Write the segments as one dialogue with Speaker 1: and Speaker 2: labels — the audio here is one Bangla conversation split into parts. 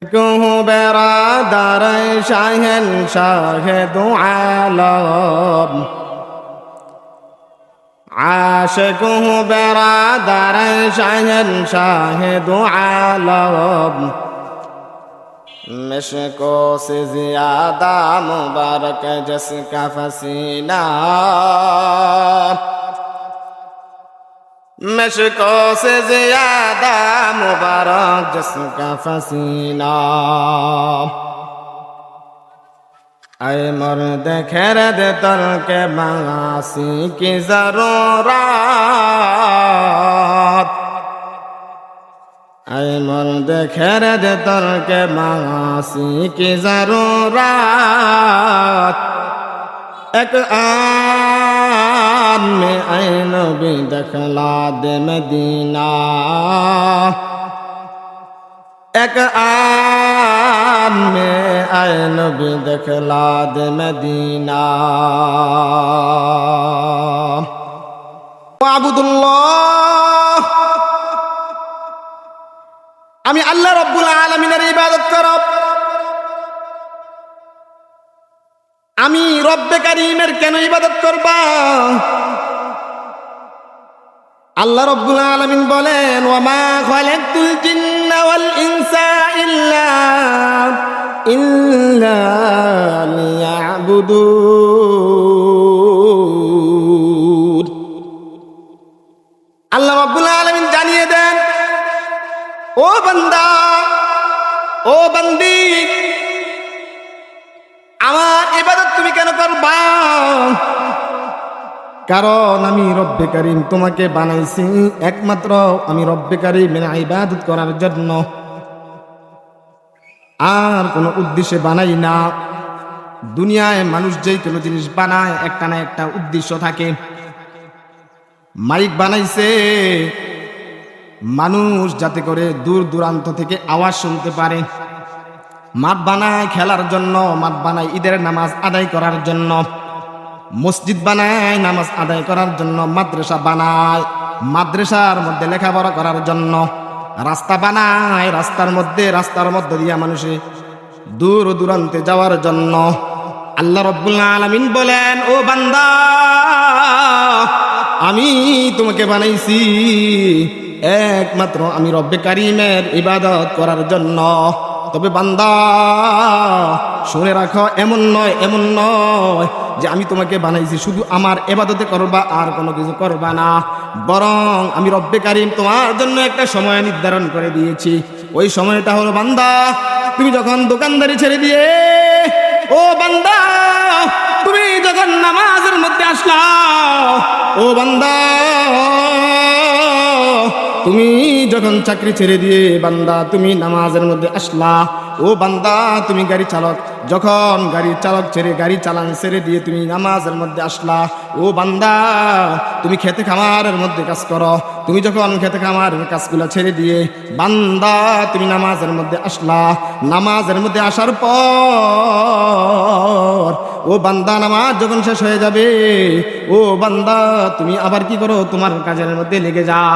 Speaker 1: कहूँ बेरादर शहंशाह दो आलम आशिक हूँ बेरादर शहंशाह दो आलम मिश्को से ज्यादा मुबारक जिसका पसीना मिश्को से ज्यादा मुबारक जिसका पसीना ऐ मर्द खैरद तर्क मासी की जरूरत ऐ मर्द खैरद तर्क मासी की जरूरत एक आन में ऐ नबी दखला दे मदीना एक आन में ऐ नबी दखला दे मदीना আবুদুল্লাহ আমি আল্লাহ রাব্বুল আলামিনের ইবাদত করব আমি রব্বে কারীমের কেন ইবাদত করবা আল্লাহ রাব্বুল আলামিন বলেন ওয়া মা খালাকতুল জিন্না ওয়াল ইনসা ইল্লা লিয়াবুদুন আল্লাহ রাব্বুল আলামিন জানিয়ে দেন ও বান্দা ও বান্দি আমার ইবাদত তুমি কেন করবা কারণ আমি রব্বে কারীম তোমাকে বানাইছি একমাত্র আমি রব্বে কারীমের ইবাদত করার জন্য আর কোনো উদ্দেশ্যে বানাই না দুনিয়ায় মানুষ যেই কোনো জিনিস বানায় একটা না একটা উদ্দেশ্য থাকে মাইক বানাইছে মানুষ যাতে করে দূর দূরান্ত থেকে আওয়াজ শুনতে পারে মাঠ বানায় খেলার জন্য মাঠ বানায় ঈদের নামাজ আদায় করার জন্য মসজিদ বানায় নামাজ আদায় করার জন্য মাদ্রাসা বানায় মাদ্রাসার মধ্যে লেখাপড়া করার জন্য রাস্তা বানায় রাস্তার মধ্যে দিয়ে মানুষে দূর দূরান্তে যাওয়ার জন্য আল্লাহ রাব্বুল আলামিন বলেন ও বান্দা আমি তোমাকে বানাইছি একমাত্র আমি রব্বে কারীমের ইবাদত করার জন্য তবে বান্দা শুনে রাখো এমন নয় যে আমি তোমাকে বানাইছি শুধু আমার ইবাদতে করবা আর কোনো কিছু করবা না বরং আমি রব্বে কারীম তোমার জন্য একটা সময় নির্ধারণ করে দিয়েছি ওই সময়টা হলো বান্দা তুমি যখন দোকানদারি ছেড়ে দিয়ে ও বান্দা তুমি যখন নামাজের মধ্যে আসলা ও বান্দা তুমি যখন চাকরি ছেড়ে দিয়ে বান্দা তুমি নামাজের মধ্যে আসলা ও বান্দা তুমি গাড়ি চালক যখন গাড়ি চালক ছেড়ে গাড়ি চালান ছেড়ে দিয়ে তুমি নামাজের মধ্যে আসলা ও বান্দা তুমি খেতে খামারের মধ্যে কাজ করো তুমি যখন খেতে খামারের কাজগুলো ছেড়ে দিয়ে বান্দা তুমি নামাজের মধ্যে আসলা নামাজের মধ্যে আসার পর ও বান্দা নামাজ যখন শেষ হয়ে যাবে ও বান্দা তুমি আবার কি করো তোমার কাজের মধ্যে লেগে যাও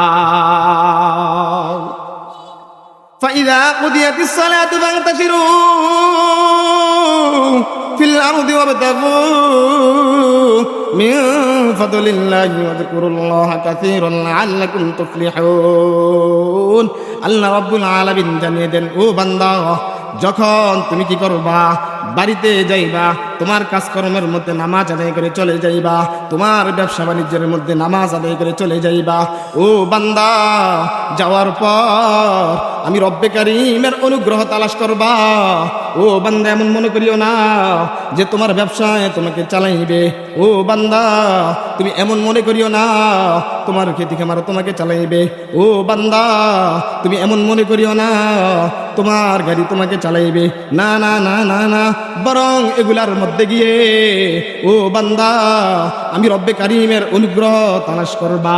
Speaker 1: فإذا قضيت الصلاة فانتشروا في الأرض وابتغوا من فضل الله واذكروا الله كثيرا لعلكم تفلحون আল্লাহ রাব্বুল আলামিন জানিয়ে দেন ও বান্দা যখন তুমি কি করবা বাড়িতে যাইবা তোমার কাজকর্মের মধ্যে নামাজ আদায় করে চলে যাইবা তোমার ব্যবসা বাণিজ্যের মধ্যে নামাজ আদায় করে চলে যাইবা ও বান্দা যাওয়ার পর আমি রব্বে কারীমের অনুগ্রহ তালাশ করবা ও বান্দা এমন মনে করিও না যে তোমার ব্যবসায় তোমাকে চালাইবে ও বান্দা তুমি এমন মনে করিও না তোমার খেতি খামার তোমাকে চালাইবে ও বান্দা তুমি এমন মনে করিও না তোমার গাড়ি তোমাকে চালাইবে না না না না না বরং এগুলার মধ্যে গিয়ে ও বান্দা আমি রব্বে কারীমের অনুগ্রহ তালাশ করবা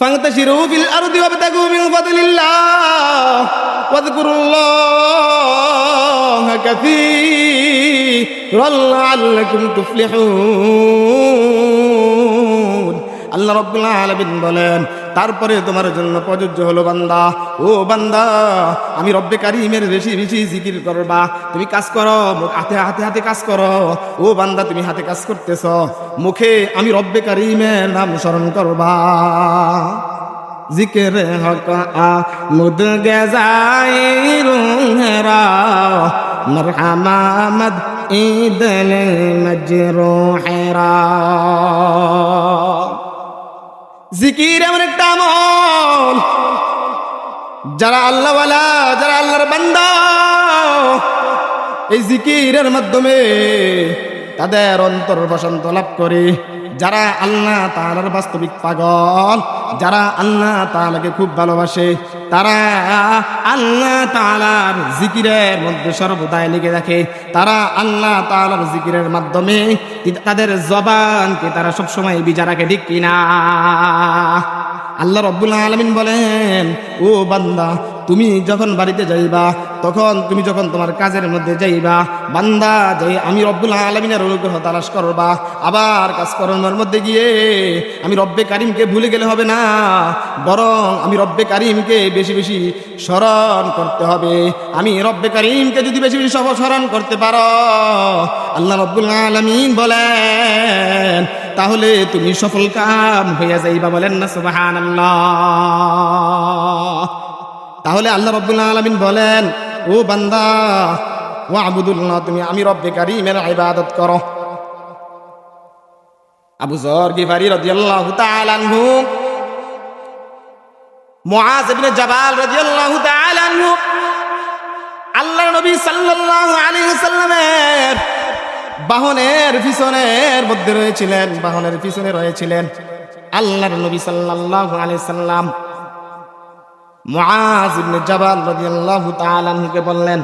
Speaker 1: فانتشروا في الأرض وابتغوا من فضل الله واذكروا الله كثيرا لعلكم تفلحون আল্লাহ রাব্বুল আলামিন বলেন তারপরে তোমার জন্য প্রযোজ্য হলো বান্দা, ও বান্দা আমি রব্বে কারিমের বেশি বেশি জিকির করবা। তুমি কাজ করো, হাতে হাতে হাতে কাজ করো। ও বান্দা তুমি হাতে কাজ করতেছ, মুখে আমি রব্বে কারিমের নাম স্মরণ করবা। জিকির হক মুদ গজাই রুহেরা মরহামা মদ ঈদল মজরুহেরা। জিকির এমন একটা আমল, যারা আল্লাহওয়ালা, যারা আল্লাহর বান্দা, এই জিকিরের মাধ্যমে তাদের অন্তর বসন্ত লাভ করে। যারা আল্লাহ তাআলার বাস্তবিক পাগল, যারা আল্লাহ তাআলাকে খুব ভালোবাসে, তারা আল্লাহ তাআলার জিকিরের মধ্যে সর্বদাই লেগে রাখে। তারা আল্লাহ তাআলার জিকিরের মাধ্যমে তাদের জবানকে তারা সবসময় বিজা রাখে, ঠিক কিনা? আল্লাহ রাব্বুল আলামিন বলেন, ও বান্দা তুমি যখন বাড়িতে যাইবা, তখন তুমি যখন তোমার কাজের মধ্যে যাইবা, বান্দা যাই আমি রব্বুল আলামিনের অনুগ্রহ তালাশ করবা। আবার কাজকর্মের মধ্যে গিয়ে আমি রব্বে কারিমকে ভুলে গেলে হবে না, বরং আমি রব্বে কারিমকে বেশি বেশি স্মরণ করতে হবে। আমি রব্বে কারিমকে যদি বেশি বেশি স্মরণ করতে পারো, আল্লাহ রব্বুল আলামিন বলেন, তাহলে তুমি সফল কাম হইয়া যাইবা। বলেন না সুবহানাল্লাহ। তাহলে আল্লাহ রাব্বুল আলামিন বলেন, ও বান্দা ওয়াবুদুল্লাহ, তুমি আমি রব্বে কারিমের ইবাদত করো। আবু যর গিফারি রাদিয়াল্লাহু তাআলা আনহু, মুআজ ইবনে জাবাল রাদিয়াল্লাহু তাআলা আনহু আল্লাহর নবী সাল্লাল্লাহু আলাইহি ওয়াসাল্লামের বাহনের পিছনের মধ্যে রয়েছিলেন, বাহনের পিছনে রয়েছিলেন। আল্লাহর নবী সাল্লাল্লাহু আলাইহি ওয়াসাল্লাম মুআজ ইবনে জাবাল রাদিয়াল্লাহু তাআলা আনহুকে বললেন,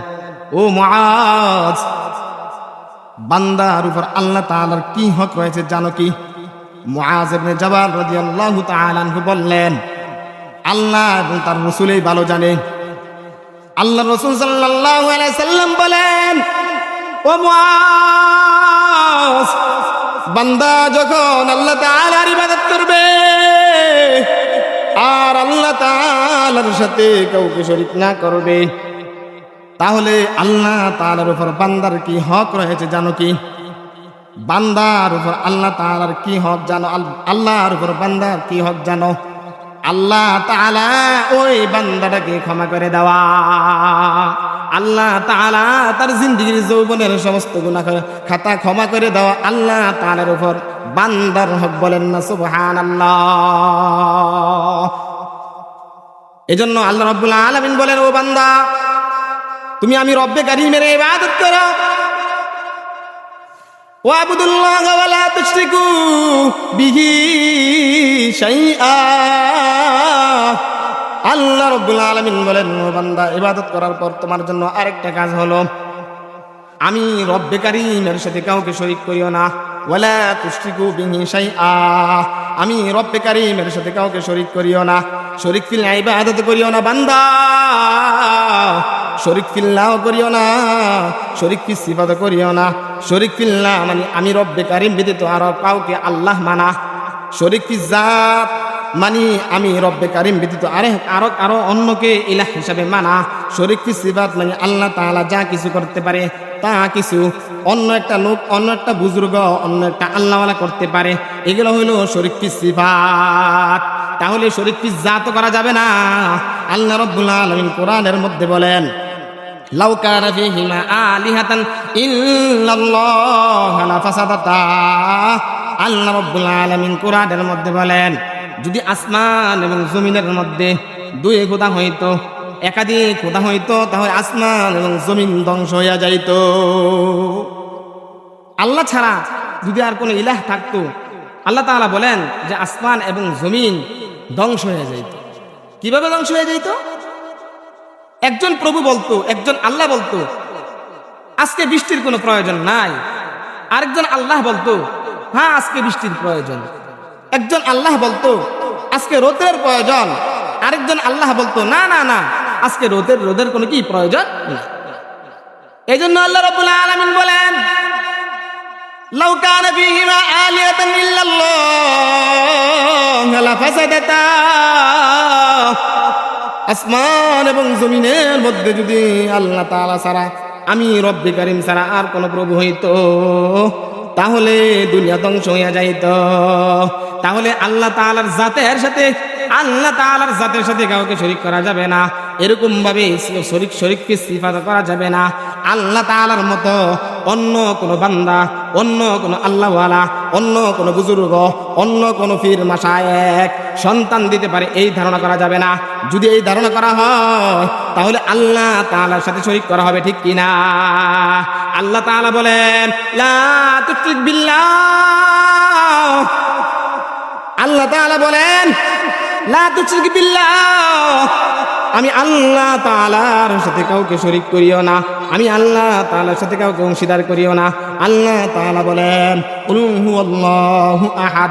Speaker 1: ও মুআজ, বান্দার উপর আল্লাহ তাআলার কি হক রয়েছে জানো কি? মুআজ ইবনে জাবাল রাদিয়াল্লাহু তাআলা আনহু বললেন, আল্লাহ এবং তার রাসূলই ভালো জানে। আল্লাহ রাসূল সাল্লাল্লাহু আলাইহি সাল্লাম বলেন, ও মুআজ, বান্দা যখন আল্লাহ তাআলার ইবাদত করবে আর আল্লাহ তাআলার সাথে কাউকে শরীক না করবে, তাহলে আল্লাহ তাআলার উপর বান্দার কি হক রয়েছে জানো কি? বান্দার উপর আল্লাহ তাআলার কি হক জানো? আল্লাহর উপর বান্দার কি হক জানো? আল্লাহ তাআলা ওই বান্দাটাকে ক্ষমা করে দেওয়া। আল্লাহ তাআলা তার জিন্দেগীর যৌবনের সমস্ত গুনাহ খাতা ক্ষমা করে দেওয়া আল্লাহ তাআলার উপর বান্দার হক। বলেন না সুবহানাল্লাহ। এজন্য আল্লাহ রাব্বুল আলামিন বলেন, ও বান্দা তুমি আমি রব্বে কারিমের ইবাদত করো। ওয়াবুদুল্লাহ ওয়া লা তুশরিকু বিহি শাইআ। আল্লাহ রাব্বুল আলামিন বলেন, ও বান্দা ইবাদত করার পর তোমার জন্য আরেকটা কাজ হলো, আমি রব্বে কারিমের সাথে কাউকে শরীক করিও না। ওয়ালা তুশরিকু বিহি শাইআ, আমি রব্বে কারিমের সাথে কাউকে শরীক করিও না। শরীক ফিল ইবাদত করিও না বান্দা, শরীক ফিল্লাহ করিও না, শরীক ফিল সিফাত করিও না। শরীক ফিল্লাহ মানে আমি রব্বে কারিম ব্যতীত আর কাউকে আল্লাহ মানা। শরীক ফিল জাত মানে আমি রব্বে কারিম ব্যতীত আরো অন্যকে ইলাহ হিসাবে মানা। শরীক ফিল সিফাত মানে আল্লাহ তাআলা যা কিছু করতে পারে তা কিছু অন্য একটা লোক, অন্য একটা বুজুর্গ, অন্য একটা আল্লাহওয়ালা করতে পারে, এগুলো হইলো শরীক ফিল সিফাত। তাহলে শরীক ফিল জাত করা যাবে না। আল্লাহ রাব্বুল আলামিন কোরআনের মধ্যে বলেন, লাউ কানা ফীহিমা আলিহাতান ইল্লাল্লাহ লাফাসাদাতা। আল্লাহ রাব্বুল আলামিন কোরআনের মধ্যে বলেন, যদি আসমান এবং জমিনের মধ্যে দুই খোদা হইতো, একাধিক খোদা হইতো, তাহলে আসমান এবং জমিন ধ্বংস হইয়া যাইত। আল্লাহ ছাড়া যদি আর কোনো ইলাহ থাকতো, আল্লাহ তাআলা বলেন যে আসমান এবং জমিন ধ্বংস হয়ে যাইত। কিভাবে ধ্বংস হয়ে যাইত? একজন প্রভু বলতো, একজন আল্লাহ বলতো আজকে বৃষ্টির কোনো প্রয়োজন নাই, আরেকজন আল্লাহ বলতো হ্যাঁ আজকে বৃষ্টির প্রয়োজন। একজন আল্লাহ বলতো আজকে রোদের প্রয়োজন, আরেকজন আল্লাহ বলতো না না না আজকে রোদের কোনো কি প্রয়োজন না। এই জন্য আল্লাহ রাব্বুল আলামিন বলেন, লাউ কানা ফীহিমা আলিয়াতুন ইল্লাল্লাহ লাফাসাদাতা, আসমান এবং জমিনের মধ্যে যদি আল্লাহ তাআলা ছাড়া, আমি রব্বে কারীম ছাড়া আর কোন প্রভু হইতো, তাহলে দুনিয়া ধ্বংস হইয়া যাইত। তাহলে আল্লাহ তাআলার জাতের সাথে কাউকে শরীক করা যাবে না। এরকম ভাবে শরীককে সিফাত করা যাবে না। আল্লাহ তাআলার মতো অন্য কোন বান্দা, অন্য কোন আল্লাহওয়ালা, অন্য কোন বুজুর্গ, অন্য কোন পীর মাশায়েখ সন্তান দিতে পারে, এই ধারণা করা যাবে না। যদি এই ধারণা করা হয় তাহলে আল্লাহ তাআলার সাথে শরীক করা হবে, ঠিক কিনা? আল্লাহ তাআলা বলেন লা তুশরিক বিল্লাহ, আল্লাহ তাআলা বলেন লা তুশরিক বিল্লাহ, আমি আল্লাহ তাআলার সাথে কাউকে শরীক করিও না, আমি আল্লাহ তাআলার সাথে কাউকে অংশীদার করিও না। আল্লাহ তাআলা বলেন কুল হুয়াল্লাহু আহাদ,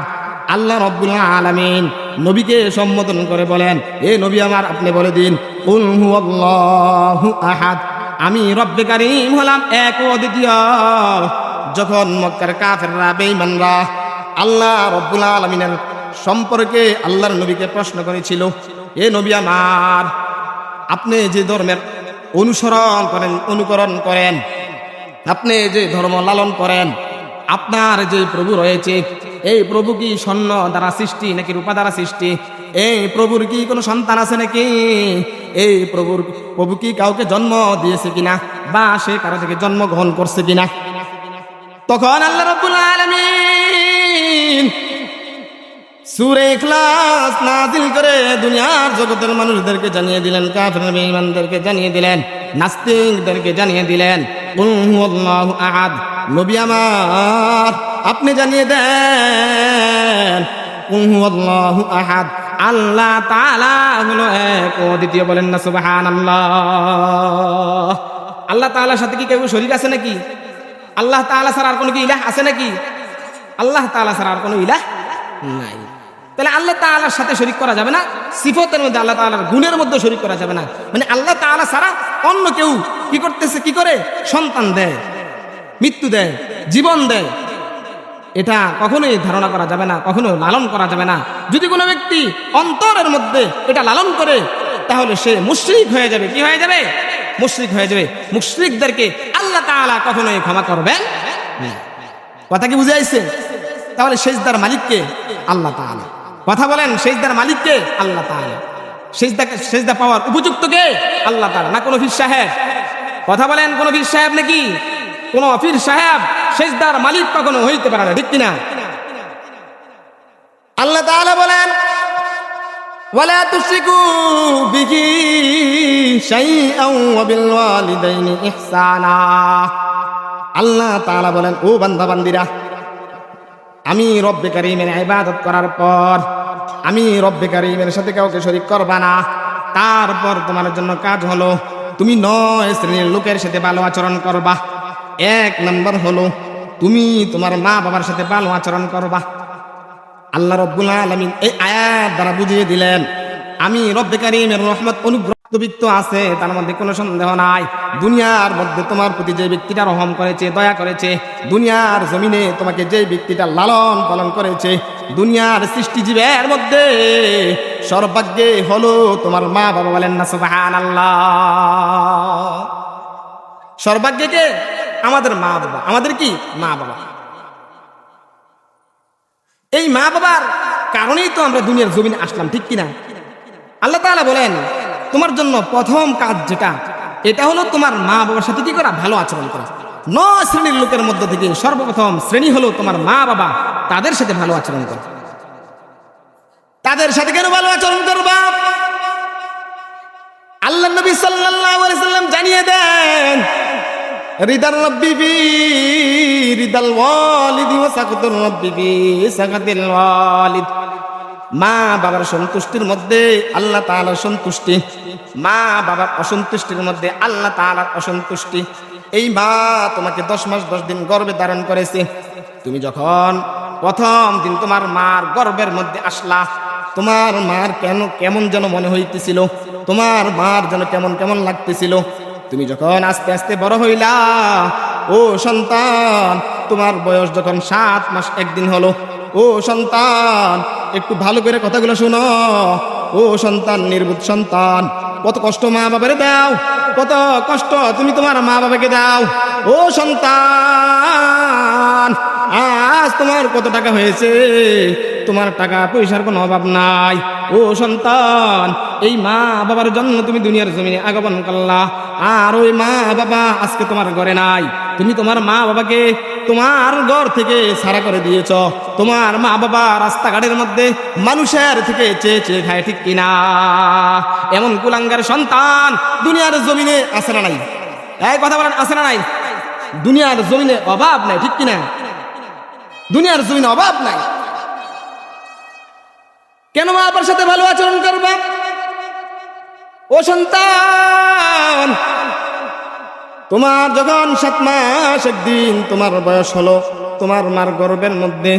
Speaker 1: আল্লাহ রাব্বুল আলামিন নবীকে সম্বোধন করে বলেন, এ নবী আমার, আপনি বলে দিন কুল হুয়াল্লাহু আহাদ, আমি রব্বে কারীম হলাম এক ও দ্বিতীয়। যখন মক্কার কাফেররা, বেঈমানরা আল্লাহ রাব্বুল আলামিনের সম্পর্কে আল্লাহর নবীকে প্রশ্ন করেছিল, এ নবী আমার, আপনি যে ধর্মের অনুকরণ করেন, আপনি যে ধর্ম লালন করেন, আপনার যে প্রভু রয়েছে, এই প্রভু কি স্বর্ণ দ্বারা সৃষ্টি নাকি রূপা দ্বারা সৃষ্টি? এই প্রভুর কি কোনো সন্তান আছে নাকি? এই প্রভু কি কাউকে জন্ম দিয়েছে কিনা, বা সে কারো থেকে জন্ম গ্রহণ করছে কিনা? তখন আল্লাহ রাব্বুল আলামিন সূরা ইখলাস নাযিল করে দুনিয়ার জগতের মানুষদেরকে জানিয়ে দিলেন, কাফের বেঈমানদেরকে জানিয়ে দিলেন, নাস্তিকদেরকে জানিয়ে দিলেন কুল হুয়াল্লাহু আহাদ। নবী আমার, আপনি জানিয়ে দেন কুল হুয়াল্লাহু আহাদ, আল্লাহ তাআলা হলো এক ও দ্বিতীয়। বলেন না সুবহানাল্লাহ। আল্লাহ তাআলার সাথে কি কেউ শরীক আছে নাকি? আল্লাহ তাআলা ছাড়া আর কোনো কি ইলাহ আছে নাকি? আল্লাহ তাআলা ছাড়া আর কোনো ইলাহ নাই। তাহলে আল্লাহ তাআলার সাথে শরীক করা যাবে না। সিফতের মধ্যে আল্লাহ তাআলার গুণের মধ্যে শরীক করা যাবে না। মানে আল্লাহ তাআলা ছাড়া অন্য কেউ কি করতেছে, কি করে? সন্তান দেয়, মৃত্যু দেয়, জীবন দেয়, এটা কখনোই ধারণা করা যাবে না, কখনো লালন করা যাবে না। যদি কোনো ব্যক্তি অন্তরের মধ্যে এটা লালন করে তাহলে সে মুশরিক হয়ে যাবে। কি হয়ে যাবে? মুশরিক হয়ে যাবে। মুশরিকদেরকে আল্লাহ তাআলা কখনোই ক্ষমা করবেন না। কথা কি বুঝে আইছে? তাহলে সেজদার মালিককে আল্লাহ তাআলা। কথা বলেন, সেজদার মালিককে আল্লাহ তাআলা। সেজদা পাওয়ার উপযুক্ত কে? আল্লাহ তাআলা, না কোনো পীর সাহেব। কথা বলেন, কোনো পীর সাহেব নাকি? কোনো পীর সাহেব সেজদার মালিক কখনো হইতে পারে না, ঠিক কিনা? আল্লাহ তাআলা বলেন ওয়ালা তুশরিকু বিহি শাইআন ওয়া বিল ওয়ালিদাইনি ইহসানা। আল্লাহ তাআলা বলেন, ও বান্দা বান্দিরা, আমি রব্বে কারীমের ইবাদত করার পর আমি রব্বে কারীমের সাথে কাউকে শরীক করবা না। তারপর তোমার জন্য কাজ হলো তুমি 9 শ্রেণীর লোকের সাথে ভালো আচরণ করবা। 1 নম্বর হলো তুমি তোমার মা বাবার সাথে ভালো আচরণ করবা। আল্লাহ রাব্বুল আলামিন এই আয়াত দ্বারা বুঝিয়ে দিলেন, আমি রব্বে কারীমের রহমত অনুগ্রহ আছে, তার মধ্যে কোনো সন্দেহ নাই। দুনিয়ার মধ্যে তোমার প্রতি যে ব্যক্তিটা রহম করেছে, দয়া করেছে, দুনিয়ার জমিনে তোমাকে যে ব্যক্তিটা লালন পালন করেছে, দুনিয়ার সৃষ্টিজীবের মধ্যে সর্বভাগ্যে হলো তোমার মা বাবা। বলেন না সুবহানাল্লাহ। সর্বভাগ্যে কে? আমাদের মা বাবা। আমাদের কি? মা বাবা। এই মা বাবার কারণেই তো আমরা দুনিয়ার জমিনে আসলাম, ঠিক কিনা? আল্লাহ তাআলা বলেন তোমার জন্য প্রথম কাজ যেটা, এটা হলো তোমার মা বাবার সাথে কি করা? ভালো আচরণ করা। 9 শ্রেণীর লোকের মধ্যে থেকে সর্বপ্রথম শ্রেণী হলো তোমার মা বাবা, তাদের সাথে ভালো আচরণ করা। তাদের সাথে কেন ভালো আচরণ করবা? আল্লাহ নবী সাল্লাল্লাহু আলাইহি সাল্লাম জানিয়ে দেন, রিদার রাব্বি ফি রিদাল ওয়ালিদি ওয়া সাকাতুর রাব্বি ফি সাকাতিল ওয়ালিদ। মা বাবার সন্তুষ্টির মধ্যে আল্লাহ তাআলার সন্তুষ্টি, মা বাবার অসন্তুষ্টির মধ্যে আল্লাহ তাআলার অসন্তুষ্টি। এই মা তোমাকে 10 মাস 10 দিন গর্ভে ধারণ করেছে। তুমি যখন প্রথম দিন তোমার মার গর্ভের মধ্যে আসলা, তোমার মার কেমন যেন মনে হইতেছিল, তোমার মার যেন কেমন কেমন লাগতেছিল। তুমি যখন আস্তে আস্তে বড় হইলা, ও সন্তান, তোমার বয়স যখন 7 মাস 1 দিন হলো, ও সন্তান একটু ভালো করে কথাগুলো শোনো। ও সন্তান, নির্বোধ সন্তান, কত কষ্ট মা বাবারে দাও, কত কষ্ট তুমি তোমার মা বাবাকে দাও। ও সন্তান, আজ তোমার কত টাকা হয়েছে, তোমার টাকা পয়সার কোনো অভাব নাই। ও সন্তান, এই মা বাবার জন্য তুমি দুনিয়ার জমিনে আগমন করলা, আর ওই মা বাবা আজকে তোমার ঘরে নাই। তুমি তোমার মা বাবাকে তোমার ঘর থেকে ছাড়া করে দিয়েছ। তোমার মা বাবা রাস্তাঘাটের মধ্যে মানুষের থেকে চেয়ে চেয়ে খায়, ঠিক কিনা? এমন কুলাঙ্গার সন্তান দুনিয়ার জমিনে আছে না নাই? এই কথা বলেন, আছে না নাই? দুনিয়ার জমিনে অভাব নাই, ঠিক কিনা? দুনিয়ার জমিনে অভাব নাই। কেন মা বাবার সাথে ভালো আচরণ করবা? ও সন্তান, তোমার যখন 7 মাস 1 দিন তোমার বয়স হলো, তোমার মার গর্ভের মধ্যে,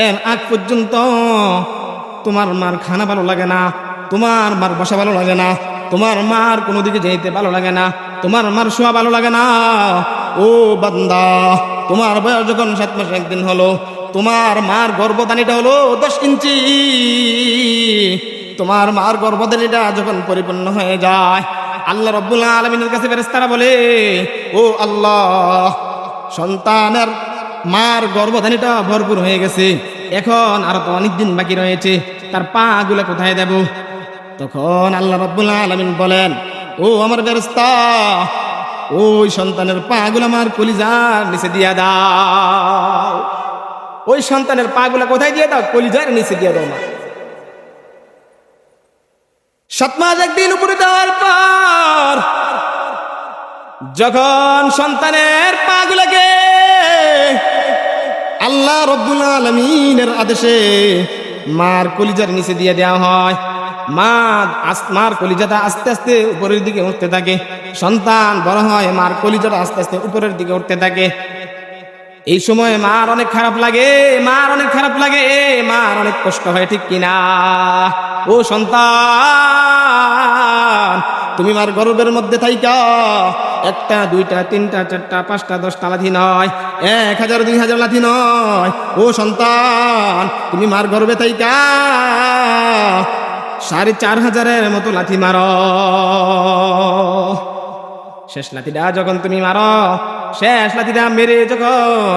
Speaker 1: এর আগ পর্যন্ত তোমার মার খানা ভালো লাগে না, তোমার মার বসা ভালো লাগে না, তোমার মার কোনো দিকে যেতে ভালো লাগে না, তোমার মার শোয়া ভালো লাগে না। ও বান্দা, তোমার বয়স যখন 7 মাস 1 দিন হলো, তোমার মার গর্ভধানীটা হলো 10 ইঞ্চি। তোমার মার গর্ভধানীটা যখন পরিপূর্ণ হয়ে যায়, আল্লাহ রাব্বুল আলামিনের কাছে ফেরেশতারা বলে, ও আল্লাহ, সন্তানের মার গর্ভধানীটা ভরপুর হয়ে গেছে, এখন আর তো অনেক দিন বাকি রয়েছে, তার পা গুলা কোথায় দেব? তখন আল্লাহ রাব্বুল আলামিন বলেন, ও আমার ফেরেশতা, ওই সন্তানের পা গুলা আমার কলিজার নিচে দিয়া দাও। ওই সন্তানের পা গুলা কোথায় দিয়ে দাও? কলিজার নিচে দিয়ে দাও। মা 7 মাস 1 দিন উপরে দেওয়ার পর যখন সন্তানের পা গুলাকে আল্লাহ রাব্বুল আলামিনের আদেশে মার কলিজার নিচে দিয়ে দেওয়া হয়, মার কলিজাটা আস্তে আস্তে উপরের দিকে উঠতে থাকে। সন্তান বড় হয়, মার কলিজাটা আস্তে আস্তে উপরের দিকে উঠতে থাকে। এই সময় মার অনেক খারাপ লাগে, মার অনেক খারাপ লাগে, মার অনেক কষ্ট হয়, ঠিক কিনা? ও সন্তান, তুমি মার গর্ভের মধ্যে থাইকা 1টা 2টা 3টা 4টা 5টা 10টা লাথি নয়, 1000 2000 লাথি নয়। ও সন্তান, তুমি মার গর্ভে থাইকা 4500 মতো লাথি মারো। শেষ লাথিটা যখন তুমি মারো, শেষ লাথিটা মেরে যখন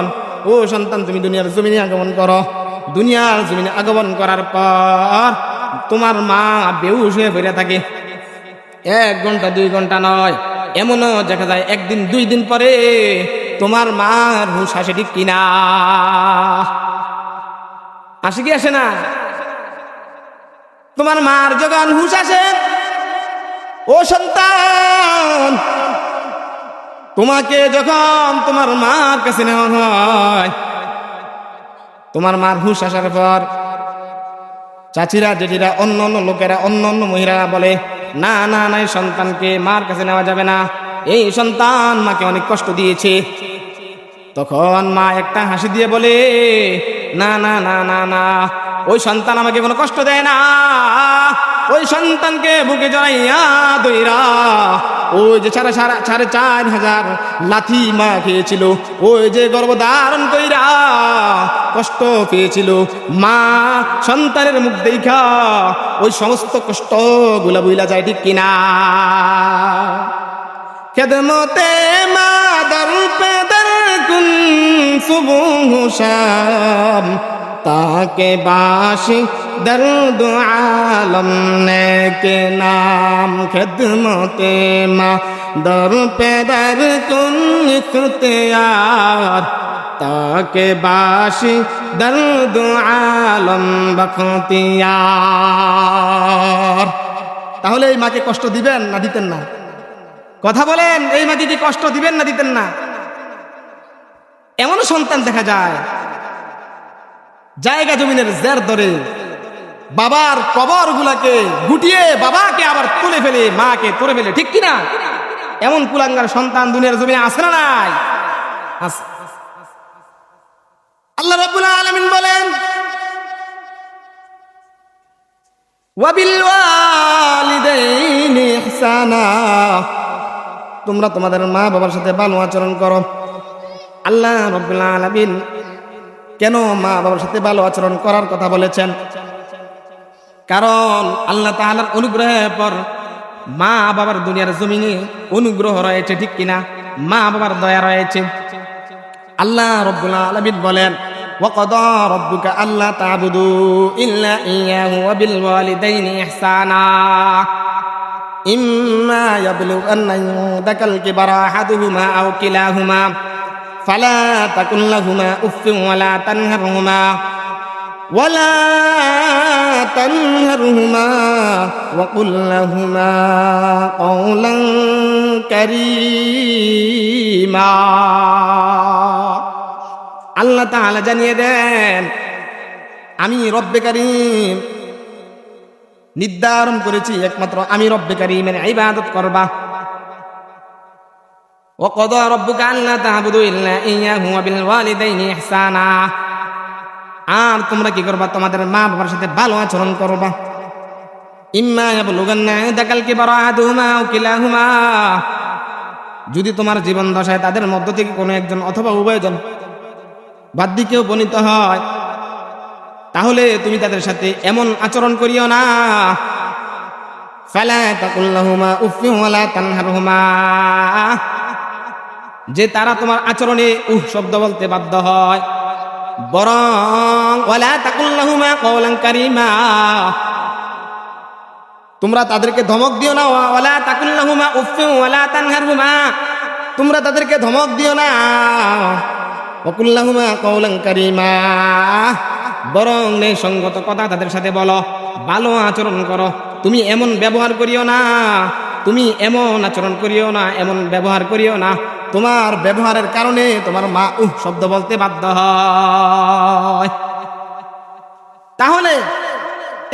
Speaker 1: ও সন্তান তুমি দুনিয়ার জমিনে আগমন করো, দুনিয়ার জমিনে আগমন করার পর তোমার মা বেহুশ হয়ে পড়ে থাকে। 1 ঘন্টা 2 ঘন্টা নয়, এমনও দেখা যায় 1 দিন 2 দিন পরে তোমার মার হুঁশ আসে, ঠিক কিনা? আসে কি আসে না? তোমার মার যখন হুঁশ আসে, ও সন্তান, তোমাকে যখন তোমার মার কাছে নেওয়া হয়, তোমার মার হুঁশ আসার পর চাচিরা জেঠিরা অন্য অন্য লোকেরা অন্য অন্য মহিলারা বলে, না না না, এই সন্তানকে মার কাছে নেওয়া যাবে না, এই সন্তান মাকে অনেক কষ্ট দিয়েছে। তখন মা একটা হাসি দিয়ে বলে, না না না না না, ওই সন্তান আমাকে কোনো কষ্ট দেয় না। ওই সন্তানকে বুকে জড়াইয়া দইরা ওই যে 4500 লাথি মা খেয়েছিল, ওই যে গর্ভধারণ কইরা কষ্ট পেয়েছিল, মা সন্তানের মুখ দেখা ওই সমস্ত কষ্ট গুলা বুইলা যায়, ঠিক কিনা? খেদমতে মা দর পে দর কুন সুবহ শাম, তাকে বাসি দর্দ আলম নে কে নাম। খেদমতে মা দর পে দর কুন ইখতিয়ার, তাকে বাসি দর্দ আলম বখতিয়ার। তাহলে এই মাকে কষ্ট দিবেন না দিতেন না? কথা বলেন, এই মাকে কি কষ্ট দিবেন না দিতেন না? এমনও সন্তান দেখা যায় জায়গা জমিনের জের ধরে বাবার কবর গুলাকে গুটিয়ে বাবাকে আবার তুলে ফেলে, মাকে তুলে ফেলে, ঠিক কিনা? এমন কুলাঙ্গার সন্তান দুনিয়ার জমিনে আছে না নাই? আছে। আল্লাহ রাব্বুল আলামিন বলেন, ওয়া বিল ওয়ালিদাইনি ইহসানা, তোমরা তোমাদের মা বাবার সাথে ভালো আচরণ করো। আল্লাহ রাব্বুল আলামিন কেন মা বাবার সাথে ভালো আচরণ করার কথা বলেছেন? কারণ আল্লাহ তাআলার অনুগ্রহের পর মা বাবার দুনিয়ার জমিনে অনুগ্রহ রয়েছে, ঠিক কিনা? মা বাবার দয়া রয়েছে। আল্লাহ রাব্বুল আলামিন বলেন, ওয়াকাদা রাব্বুকা আল্লা তা'বুদু ইল্লা ইয়্যাহু ওয়া বিল ওয়ালিদাইনি ইহসানা ইম্মা ইয়াবলুগান্না ইনদাকাল কিবারা আহাদুহুমা আও কিলাহুমা ফালা তাকুল লাহুমা উফফিন ওয়ালা তানহারহুমা ওয়াকুল লাহুমা কওলান কারীমা। আল্লাহ তাআলা জানিয়ে দেন, আমি রব্বে কারীম নির্ধারণ করেছি একমাত্র আমি রব্বে কারীমের ইবাদত করবা। ওয়াকাদা রাব্বুকা আল্লা তা'বুদু ইল্লা ইয়্যাহু ওয়া বিল ওয়ালিদাইনি ইহসানা। আর তোমরা কি করবা? তোমাদের মা বাবার সাথে ভালো আচরণ করবা। ইম্মা ইয়াবলুগান্না ইনদাকাল কিবারা আহাদুহুমা আও কিলাহুমা, যদি তোমার জীবন দশায় তাদের মধ্য থেকে কোনো একজন অথবা উভয়জন বাধ্যিকে উপনীত হয়, তাহলে তুমি তাদের সাথে এমন আচরণ করিও না, ফালা তাকুল লাহুমা উফফিন ওয়ালা তানহারহুমা, যে তারা তোমার আচরণে শব্দ বলতে বাধ্য হয়, বরং ওয়ালা তাকুল লাহুমা কওলান কারীমা, তোমরা তাদেরকে ধমক দিও না। ওয়ালা তাকুল লাহুমা উফফিন ওয়ালা তানহারহুমা, তোমরা তাদেরকে ধমক দিও না। ওয়াকুল লাহুমা কওলান কারীমা, বরং সঙ্গত কথা তাদের সাথে বলো, ভালো আচরণ করো। তুমি এমন ব্যবহার করিও না, তুমি এমন আচরণ করিও না, এমন ব্যবহার করিও না, তোমার ব্যবহারের কারণে তোমার মা শব্দ বলতে বাধ্য হয়। তাহলে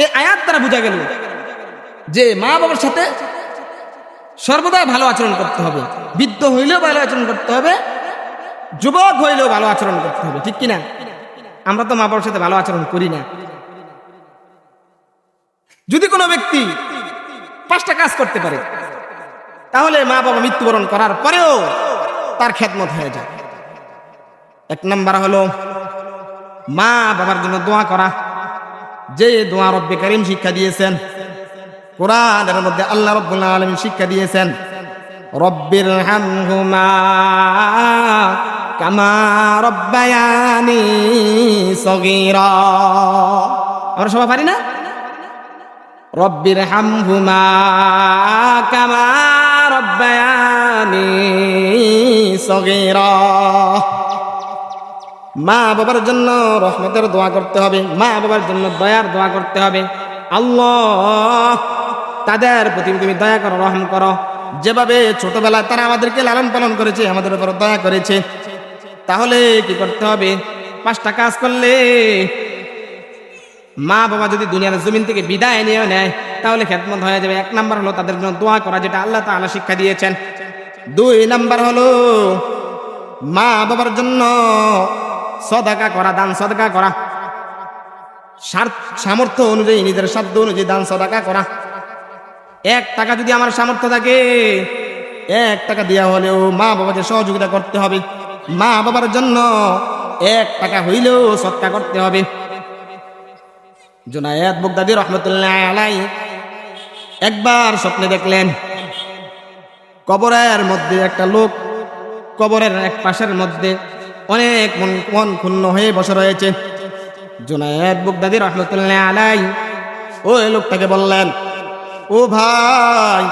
Speaker 1: এই আয়াত দ্বারা বোঝা গেল যে মা বাবার সাথে সর্বদা ভালো আচরণ করতে হবে। বৃদ্ধ হইলেও ভালো আচরণ করতে হবে, যুবক হইলেও ভালো আচরণ করতে হবে, ঠিক কিনা? আমরা তো মা বাবার সাথে ভালো আচরণ করি না। যদি কোনো ব্যক্তি 5টা কাজ করতে পারে, তাহলে মা বাবা মৃত্যুবরণ করার পরেও তার খেদমত হয়ে যায়। 1 নাম্বার হলো মা বাবার জন্য দোয়া করা, যে দোয়া রব্বে কারীম শিক্ষা দিয়েছেন। কোরআনের মধ্যে আল্লাহ রাব্বুল আলামিন শিক্ষা দিয়েছেন, রব্বির হামহুমা কামা রব্বায়ানি সগীরা। আমরা সবাই পারি না? রব্বির হামহুমা কামা রব্বায়ানি সগীরা। মা বাবার জন্য রহমতের দোয়া করতে হবে, মা বাবার জন্য দয়ার দোয়া করতে হবে। আল্লাহ তাদের প্রতি তুমি দয়া করো, রহম করো। যেভাবে ছোটবেলায় তারা আমাদেরকে লালন পালন করেছে, আমাদের উপর দয়া করেছে, তাহলে কি করতে হবে? 5টা কাজ করলে মা বাবা যদি দুনিয়ার জমিন থেকে বিদায় নিয়ে নেয়, তাহলে খেদমত হয়ে যাবে। 1 নাম্বার হলো তাদের জন্য দোয়া করা, যেটা আল্লাহ তাআলা শিক্ষা দিয়েছেন। 2 নাম্বার হলো মা বাবার জন্য সদকা করা, দান সদকা করা, সামর্থ্য অনুযায়ী, নিজের সাধ্য অনুযায়ী দান সদকা করা। 1 টাকা যদি আমার সামর্থ্য থাকে, 1 টাকা দেওয়া হলেও মা বাবাকে সহযোগিতা করতে হবে। মা বাবার জন্য 1 টাকা হইলেও সদকা করতে হবে। জুনায়েদ বাগদাদী রহমতুল্লাহ আলাইহি একবার স্বপ্নে দেখলেন, কবরের মধ্যে একটা লোক কবরের এক পাশের মধ্যে অনেক মন ক্ষুণ্ণ হয়ে বসে রয়েছে। জুনায়েদ বাগদাদী রহমতুল্লাহ আলাইহি ওই লোকটাকে বললেন, ও ভাই,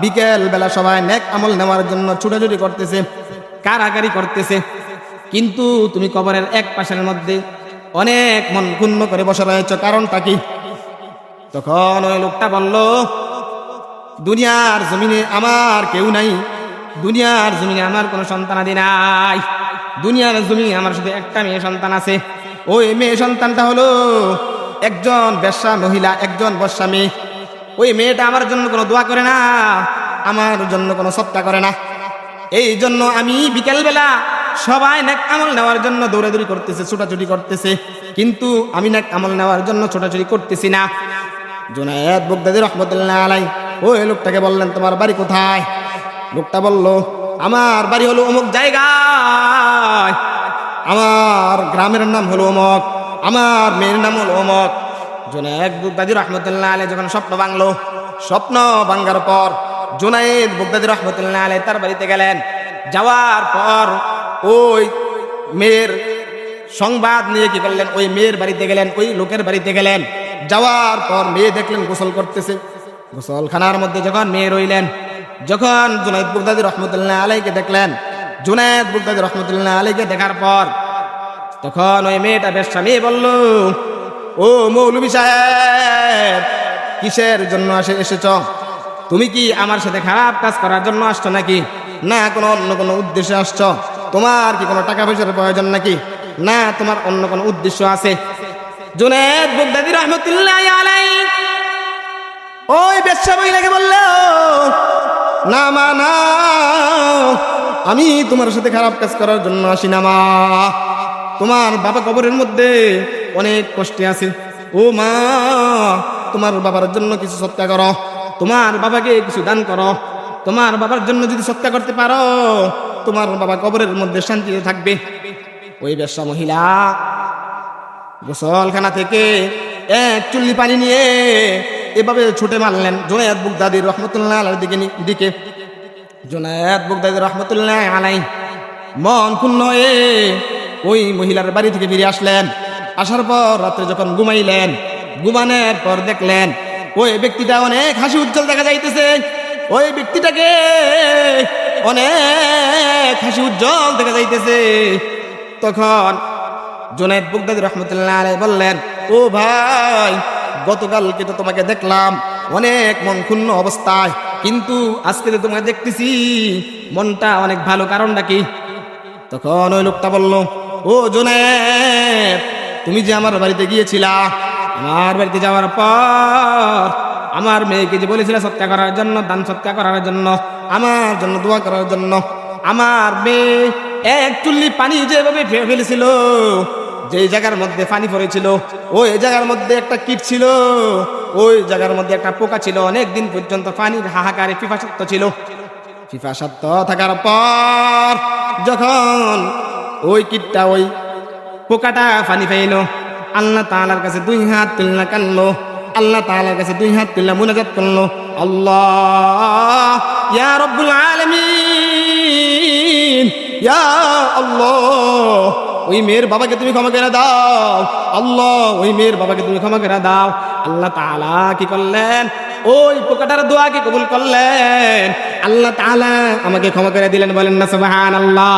Speaker 1: বিকেল বেলা সবাই নেক আমল নেওয়ার জন্য ছুটাছুটি করতেছে, কারাকারি করতেছে, কিন্তু তুমি কবরের এক পাশের মধ্যে অনেক মন ক্ষুণ্ণ করে বসে রয়েছ, কারণটা কি? তখন ওই লোকটা বলল, দুনিয়ার জমিনে আমার কেউ নাই, দুনিয়ার জমিনে আমার কোনো সন্তানাদি নাই, দুনিয়ার জমিনে আমার শুধু একটা মেয়ে সন্তান আছে। ওই মেয়ে সন্তানটা হলো একজন বেশ্যা মহিলা, একজন বশ্যা মেয়ে। ওই মেয়েটা আমার জন্য কোনো দোয়া করে না, আমার জন্য কোনো সৎকা করে না। এই জন্য আমি বিকেলবেলা সবাই নেক আমল নেওয়ার জন্য দৌড়াদৌড়ি করতেছে, ছোটাছুটি করতেছে, কিন্তু আমি নেক আমল নেওয়ার জন্য ছোটাছুটি করতেছি না। জুনায়েদ বাগদাদী রহমতুল্লাহ আলাইহি ওই লোকটাকে বললেন, তোমার বাড়ি কোথায়? লোকটা বলল, আমার বাড়ি হলো অমুক জায়গায়, আমার গ্রামের নাম হলো অমুক, আমার মেয়ের নাম হলো অমুক। জুনায়েদ বাগদাদী রহমতুল্লাহ আলাইহি যখন স্বপ্ন ভাঙলো, স্বপ্ন ভাঙার পর জুনায়েদ বাগদাদী রহমতুল্লাহ আলাইহি তার বাড়িতে গেলেন। যাওয়ার পর ওই মেয়ের সংবাদ নিয়ে কি করলেন, ওই মেয়ের বাড়িতে গেলেন, ওই লোকের বাড়িতে গেলেন। যাওয়ার পর মেয়ে দেখলেন গোসল করতেছে। গোসলখানার মধ্যে যখন মেয়ে রইলেন, যখন জুনায়েদ বাগদাদী রহমতুল্লাহ আলাইহিকে দেখলেন, জুনায়েদ বাগদাদী রহমতুল্লাহ আলাইহিকে দেখার পর তখন ওই মেয়েটা বেশ্যা মেয়ে বলল, ও মৌলভী সাহেব, কিসের জন্য এসেছ? তুমি কি আমার সাথে খারাপ কাজ করার জন্য আসছো নাকি, না কোনো অন্য কোনো উদ্দেশ্যে আসছো? তোমার কি কোনো টাকা পয়সার প্রয়োজন নাকি, না তোমার অন্য কোনো উদ্দেশ্য আছে? জুনায়েদ বাগদাদী রহমতুল্লাহ আলাইহি ওই বেশ্যা মহিলাকে বলল, না মা না, আমি তোমার সাথে খারাপ কাজ করার জন্য আসি না মা। তোমার বাবা কবরের মধ্যে অনেক কষ্টে আছে, ও মা তোমার বাবার জন্য কিছু সৎকার করো, তোমার বাবাকে কিছু দান করো। তোমার বাবার জন্য যদি সৎকার করতে পারো, তোমার বাবা কবরের মধ্যে শান্তিতে থাকবে। ওই বেশ্যা মহিলা গোসলখানা থেকে এক চুল্লি পানি নিয়ে এভাবে ছুটে মারলেন জুনায়েদ বাগদাদী রহমতুল্লাহ আলাইহির দিকে। জুনায়েদ বাগদাদী রহমতুল্লাহ আলাইহি মন ক্ষুণ্ণ হয়ে ওই মহিলার বাড়ি থেকে ফিরে আসলেন। আসার পর রাত্রে যখন ঘুমাইলেন, ঘুমানোর পর দেখলেন ওই ব্যক্তিটা অনেক হাসি উজ্জ্বল দেখা যাইতেছে। ওই ব্যক্তিটাকে অনেক হাসি উজ্জ্বল দেখা যাইতেছে। তখন জুনায়েদ বাগদাদী রহমতুল্লাহ আলাইহি বললেন, ও ভাই, গতকালকে তো তোমাকে দেখলাম অনেক মন ক্ষুণ্ণ অবস্থায়, কিন্তু আজকে তো তোমাকে দেখতেছি মনটা অনেক ভালো, কারণটা কি? তখন ওই লোকটা বলল, ও জুনায়েদ, তুমি যে আমার বাড়িতে গিয়েছিলা, আমার বাড়িতে যাওয়ার পর আমার মেয়েকে যে বলেছিলে সৎকার করার জন্য, দান সৎকার করার জন্য, আমার জন্য দোয়া করার জন্য, আমার মেয়ে এক চুল্লি পানি যেভাবে ফেলেছিল, যে জায়গার মধ্যে পানি পড়েছিল ওই জায়গার মধ্যে একটা কীট ছিল, ওই জায়গার মধ্যে একটা পোকা ছিল, অনেক দিন পর্যন্ত পানির হাহাকারে পিপাসার্থ ছিল। পিপাসার্থ থাকার পর যখন ওই কীটটা, ওই পোকাটা পানি পাইল, আল্লাহ তাআলার কাছে দুই হাত তুলনা কানলো, আল্লাহ তাআলার কাছে দুই হাত তুলনা মুনাজাত করলো, আল্লাহ ইয়া রব্বুল আলামিন, ইয়া আল্লাহ, ওই মেয়ের বাবাকে তুমি ক্ষমা করে দাও, আল্লাহ ওই মেয়ের বাবাকে তুমি ক্ষমা করে দাও। আল্লাহ তাআলা কি করলেন, ওই পোকাটার দোয়াকে কবুল করলেন। আল্লাহ তাআলা আমাকে ক্ষমা করে দিলেন, বলেন না সুবহানাল্লাহ।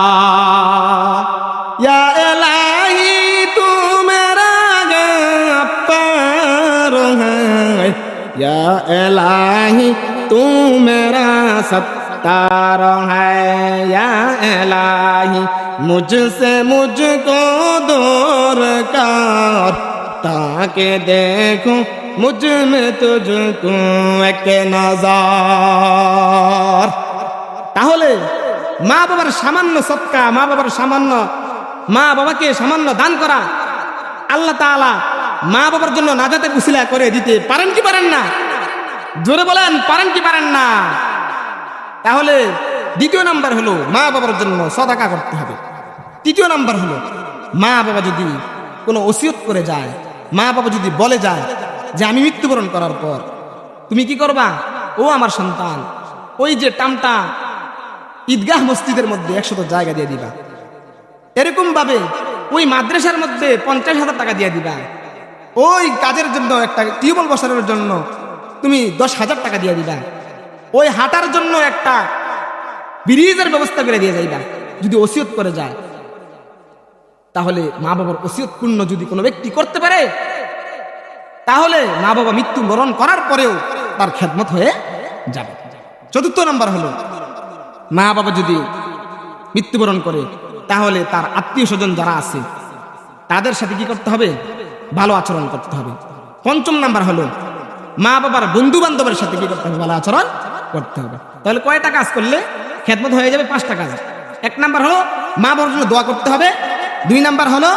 Speaker 1: ইয়া ইলাহি তু মেরা গফফার হ্যায়, ইয়া ইলাহি তু মেরা সত্তার হ্যায়, ইয়া ইলাহি मुझसे मुझको दरकार, ताके देखूं मुझ में तुझको एक नजर। তাহলে মা বাবার সামান্য সৎকা, মা বাবাকে সামান্য দান করা, আল্লাহ তাআলা মা বাবার জন্য নাজাতের উসিলা করে দিতে পারেন কি পারেন না? জোরে বলেন, পারেন কি পারেন না? তাহলে দ্বিতীয় নাম্বার হলো মা বাবার জন্য সদাকা করতে হবে। তৃতীয় নাম্বার হলো মা বাবা যদি কোনো ওসিয়ত করে যায়, মা বাবা যদি বলে যায় যে আমি মৃত্যুবরণ করার পর তুমি কি করবা, ও আমার সন্তান, ওই যে টামটা ঈদগাহ মসজিদের মধ্যে 100 জায়গা দিয়ে দিবা, এরকম ভাবে ওই মাদ্রাসার মধ্যে 50,000 টাকা দিয়ে দিবা, ওই কাজের জন্য একটা টিউবওয়েল বসানোর জন্য তুমি 10,000 টাকা দিয়ে দিবা, ওই হাঁটার জন্য একটা ব্রিজের ব্যবস্থা করে দিয়ে যাইবা। যদি ওসিয়ত করে যায়, তাহলে মা বাবার ওসিয়ত পূর্ণ যদি কোনো ব্যক্তি করতে পারে, তাহলে মা বাবা মৃত্যুবরণ করার পরেও তার খেদমত হয়ে যাবে। চতুর্থ নাম্বার হলো মা বাবা যদি মৃত্যুবরণ করে, তাহলে তার আত্মীয় স্বজন যারা আছে তাদের সাথে কি করতে হবে, ভালো আচরণ করতে হবে। পঞ্চম নাম্বার হলো মা বাবার বন্ধু বান্ধবের সাথে কি করতে হবে, ভালো আচরণ করতে হবে। তাহলে কয়টা কাজ করলে খেদমত হয়ে যাবে? 5টা কাজ। 1 নাম্বার হলো মা বাবার জন্য দোয়া করতে হবে, 2 নাম্বার হলো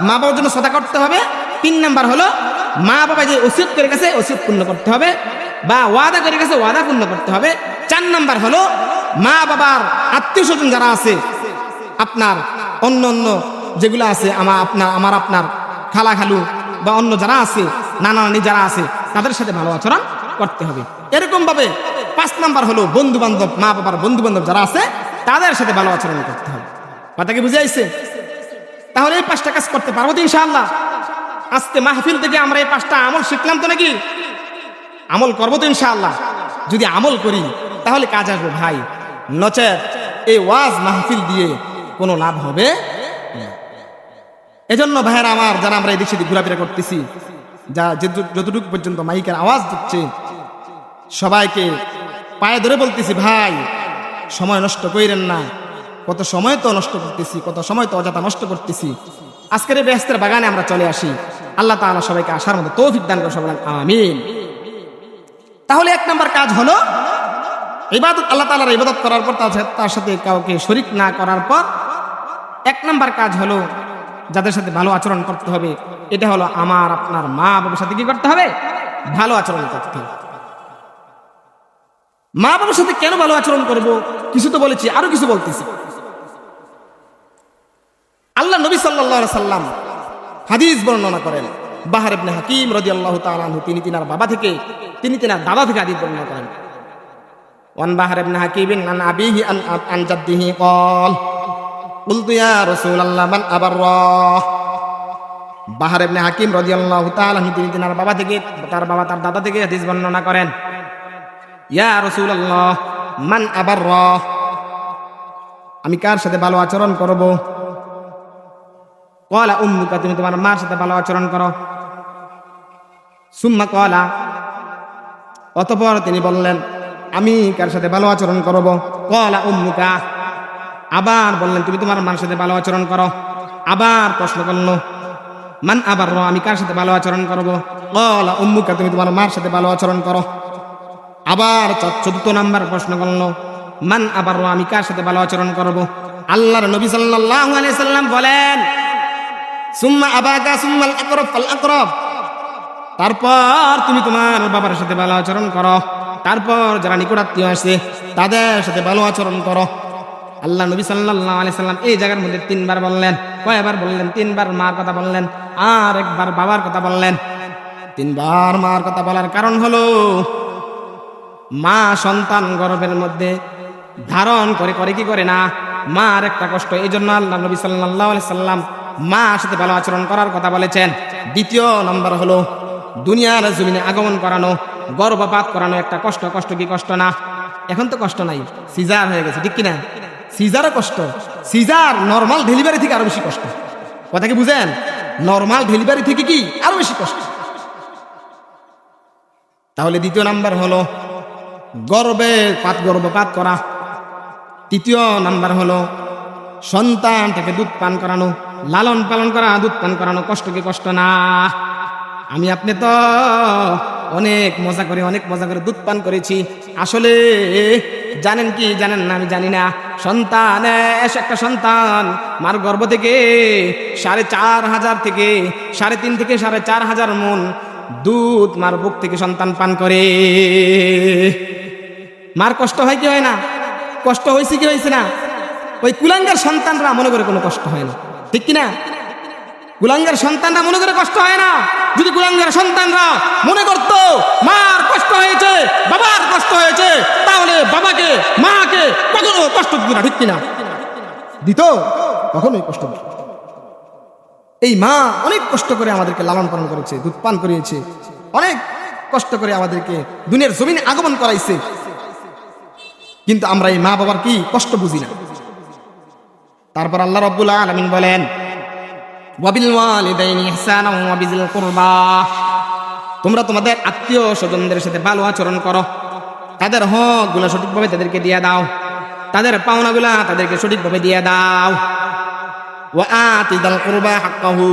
Speaker 1: মা বাবার জন্য সদা করতে হবে, 3 নাম্বার হলো মা বাবা যে ওসিয়ত করে গেছে ওসিয়ত পূর্ণ করতে হবে, বা ওয়াদা করে গেছে ওয়াদা পূর্ণ করতে হবে, 4 নাম্বার হলো মা বাবার আত্মীয় স্বজন যারা আছে, আপনার অন্য অন্য যেগুলো আছে, আমার আপনার খালা খালু বা অন্য যারা আছে, নানা নানি যারা আছে, তাদের সাথে ভালো আচরণ করতে হবে। এরকম ভাবে 5 নাম্বার হলো বন্ধু বান্ধব, মা বাবার বন্ধু বান্ধব যারা আছে তাদের সাথে ভালো আচরণ করতে হবে। কথা কি বুঝে আসছে? তাহলে এই 5টা কাজ করতে পারবো তো ইনশাআল্লাহ। আজকে মাহফিল থেকে আমরা এই 5টা আমল শিখলাম তো নাকি? আমল করবো তো ইনশাআল্লাহ। যদি আমল করি তাহলে কাজ আসবে ভাই, নচেত এই ওয়াজ মাহফিল দিয়ে কোনো লাভ হবে না। এজন্য ভাইয়েরা আমার, যারা আমরা এদিক সেদিক ঘোরাফেরা করতেছি, যা যতটুকু পর্যন্ত মাইকের আওয়াজ দিচ্ছে, সবাইকে পায়ে ধরে বলতেছি, ভাই সময় নষ্ট কইরেন না। কত সময় তো নষ্ট করতেছি, কত সময় তো অযথা নষ্ট করতেছি। আজকের এই বেহেশতের বাগানে আমরা চলে আসি। আল্লাহ তাআলা সবাইকে আসার মতো তৌফিক দান করে, সবাই আমিন। তাহলে 1 নাম্বার কাজ হলো ইবাদত, আল্লাহ তাআলার ইবাদত করার পর তার সাথে কাউকে শরীক না করার পর 1 নাম্বার কাজ হলো যাদের সাথে ভালো আচরণ করতে হবে। এটা হলো আমার আপনার মা বাবার সাথে কি করতে হবে? ভালো আচরণ করতে হবে। মা বাবার সাথে কেন ভালো আচরণ করব? কিছু তো বলেছি, আরো কিছু বলতেছি। আল্লাহ নবী সাল্লাল্লাহু আলাইহি সাল্লাম হাদিস বর্ণনা করেন, বাহর ইবনে হাকিম রাদিয়াল্লাহু তাআলা আনহু, তিনি তিনার দাদা থেকে হাদিস বর্ণনা করেন। ওয়ান বাহর ইবনে হাকিম আন আবিহি আন জাদ্দিহি ক্বাল কুলতু ইয়া রাসূলুল্লাহ মান আবাররা। বাহর ইবনে হাকিম রাদিয়াল্লাহু তাআলা আনহু, তিনি তিনার বাবা থেকে, তার দাদা থেকে হাদিস বর্ণনা করেন, ইয়া রাসূলুল্লাহ মান আবাররা, আমি কার সাথে ভালো আচরণ করব? ক্বালা উম্মুকা, তুমি তোমার মার সাথে ভালো আচরণ করো। সুম্মা ক্বালা, অতঃপর তিনি বললেন, আমি কার সাথে ভালো আচরণ করব? ক্বালা উম্মুকা, আবার বললেন, তুমি তোমার মার সাথে ভালো আচরণ করো। আবার প্রশ্ন করলো, মান আবাররা, আমি কার সাথে ভালো আচরণ করব? ক্বালা উম্মুকা, তুমি তোমার মার সাথে ভালো আচরণ করো। আবার 4th নাম্বার প্রশ্ন করলো, মান আবাররা, আমি কার সাথে ভালো আচরণ করব? আল্লাহর নবী সাল্লাল্লাহু আলাইহি সাল্লাম বলেন, সুম্মা আবাকা সুম্মাল আকরাব ফাল আকরাব, তারপর তুমি তোমার বাবার সাথে ভালো আচরণ করো, তারপর যারা নিকটাত্মীয় আছে তাদের সাথে ভালো আচরণ করো। আল্লাহ নবী সাল্লাল্লাহু আলাইহি সাল্লাম এই জায়গার মধ্যে 3বার বললেন। কয়বার বললেন? 3বার মার কথা বললেন, আর 1বার বাবার কথা বললেন। 3বার মার কথা বলার কারণ হলো, মা সন্তান গর্ভের মধ্যে ধারণ করে কি করে না, মার একটা কষ্ট। এই জন্য আল্লাহ নবী সাল্লাল্লাহু আলাইহি সাল্লাম মার সাথে ভালো আচরণ করার কথা বলেছেন। 2 নম্বর হলো, দুনিয়ার জমিনে আগমন করানো, গর্ভপাত করানো একটা কষ্ট। কষ্ট কি কষ্ট না? এখন তো কষ্ট নাই, সিজার হয়ে গেছে, ঠিক কিনা? সিজারও কষ্ট। সিজার নরমাল ডেলিভারি থেকে আরো বেশি কষ্ট। কথা কি বুঝেন? নরমাল ডেলিভারি থেকে কি আরো বেশি কষ্ট। তাহলে 2 নাম্বার হলো গর্ভপাত করা। 3 নাম্বার হলো সন্তানটাকে দুধ পান করানো, লালন পালন করা, দুধ পান করানো। কষ্ট কি কষ্ট না? আমি আপনি তো অনেক মজা করে দুধ পান করেছি। আসলে জানেন কি জানেন না আমি জানি না, একটা সন্তান মার গর্ভ থেকে 4,500 থেকে 3.5 থেকে 4,500 মণ দুধ মার বুক থেকে সন্তান পান করে। মার কষ্ট হয় কি হয় না? কষ্ট হয়েছে কি হয়েছে না? ওই কুলাঙ্গার সন্তানরা মনে করে কোনো কষ্ট হয় না, ঠিক কিনা? কুলাঙ্গার সন্তানরা মনে করে কষ্ট হয় না। যদি কুলাঙ্গার সন্তানরা মনে করতো মার কষ্ট হয়েছে, বাবার কষ্ট হয়েছে, তাহলে বাবাকে মাকে কখনো কষ্ট দিত না, ঠিক কিনা? দিত? কখনোই কষ্ট দিত। এই মা অনেক কষ্ট করে আমাদেরকে লালন পালন করেছে, দুধ পান করিয়েছে, অনেক কষ্ট করে আমাদেরকে দুনিয়ার জমিনে আগমন করাইছে। কিন্তু আমরা এই মা বাবার কি কষ্ট বুঝি না। তারপর আল্লাহ রাব্বুল আলামিন বলেন, ওয়াবিল ওয়ালিদাইনি ইহসানাও ওয়া বিযিল কুরবা, তোমরা তোমাদের আত্মীয় স্বজনদের সাথে ভালো আচরণ করো, তাদের হকগুলো সঠিকভাবে তাদেরকে দিয়ে দাও, তাদের পাওনাগুলা তাদেরকে সঠিকভাবে দিয়ে দাও। ওয়া আতিদাল কুরবা হাক্কাহু,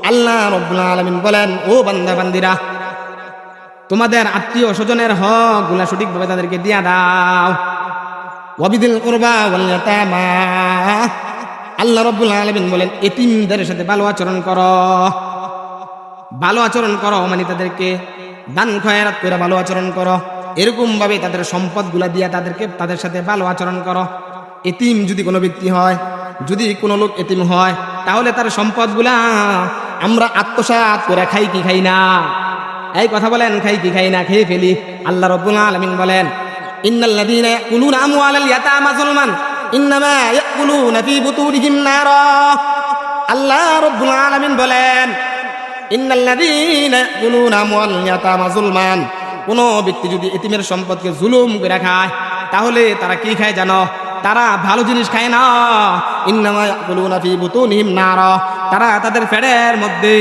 Speaker 1: আল্লাহ রাব্বুল আলামিন বলেন, ও বান্দা বান্দিরা, তোমাদের আত্মীয় স্বজনের হকগুলা সঠিকভাবে তাদেরকে দিয়ে দাও। ওয়াবিদিল কুরবা ওয়াল ইয়াতামা, আল্লাহ রাব্বুল আলামিন বলেন, এতিমদের সাথে ভালো আচরণ করো। ভালো আচরণ করো মানে তাদেরকে দান খয়রাত করে ভালো আচরণ করো। এরকম ভাবে তাদের সম্পদগুলা দিয়া তাদের সাথে ভালো আচরণ করো। এতিম যদি কোনো ব্যক্তি হয়, যদি কোনো লোক এতিম হয়, তাহলে তার সম্পদগুলা আমরা আত্মসাৎ করে খাই কি খাই না? এই কথা বলেন, খাই কি খাই না? খেয়ে ফেলি। আল্লাহ রাব্বুল আলামিন বলেন, ইন্নাল্লাযীনা ইয়াকুলুনা আমওয়ালাল ইয়াতামা যুলমান ইন্নামা ইয়াকুলুনা ফী বুতুনিহিম নারা। আল্লাহ রাব্বুল আলামিন বলেন, ইন্নাল্লাযীনা ইয়াকুলুনা আমওয়ালাল ইয়াতামা যুলমান, কোন ব্যক্তি যদি এতিমের সম্পদকে জুলুম করে খায়, তাহলে তারা কি খায় জানো? তারা ভালো জিনিস খায় না। ইন্নামা ইয়াকুলুনা ফী বুতুনিহিম নারা, তারা তাদের পেটের মধ্যে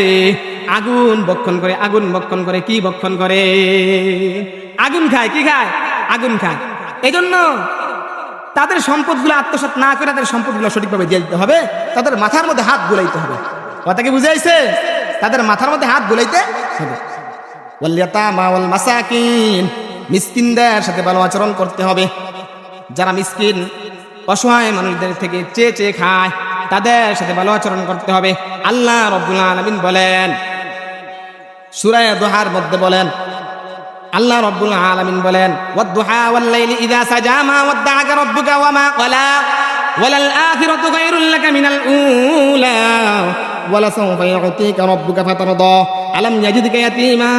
Speaker 1: আগুন বক্ষণ করে। আগুন বক্ষণ করে, কি বক্ষণ করে? আগুন খায়। কি খায়? আগুন খায়। এই জন্য তাদের সম্পদগুলো আত্মসাৎ না করে তাদের সম্পদগুলো সঠিকভাবে দিয়ে দিতে হবে। তাদের মাথার মধ্যে হাত বুলাইতে হবে। কথা কি বুঝাইছে? তাদের মাথার মধ্যে হাত বুলাইতে হবে। ওয়াল ইয়াতামা ওয়াল মাসাকিন, মিসকিনদের সাথে ভালো আচরণ করতে হবে। যারা মিসকিন, অসহায় মানুষদের থেকে চেয়ে চেয়ে খায়, তাদের সাথে ভালো আচরণ করতে হবে। আল্লাহ রাব্বুল আলামিন বলেন, সূরা দুহার মধ্যে বলেন, আল্লাহ রাব্বুল আলামিন বলেন, ওয়াদ-দুহা ওয়াল-লাইলি ইযা সাজা মা ওয়াদ্দাআকা রাব্বুকা ওয়া মা ক্বালা ওয়ালাল আখিরাতু খায়রুল লাকা মিনাল উলা ওয়ালা সাওফা ইউতিকা রাব্বুকা ফাতারদা আলাম ইয়াজিদকা ইয়াতীমা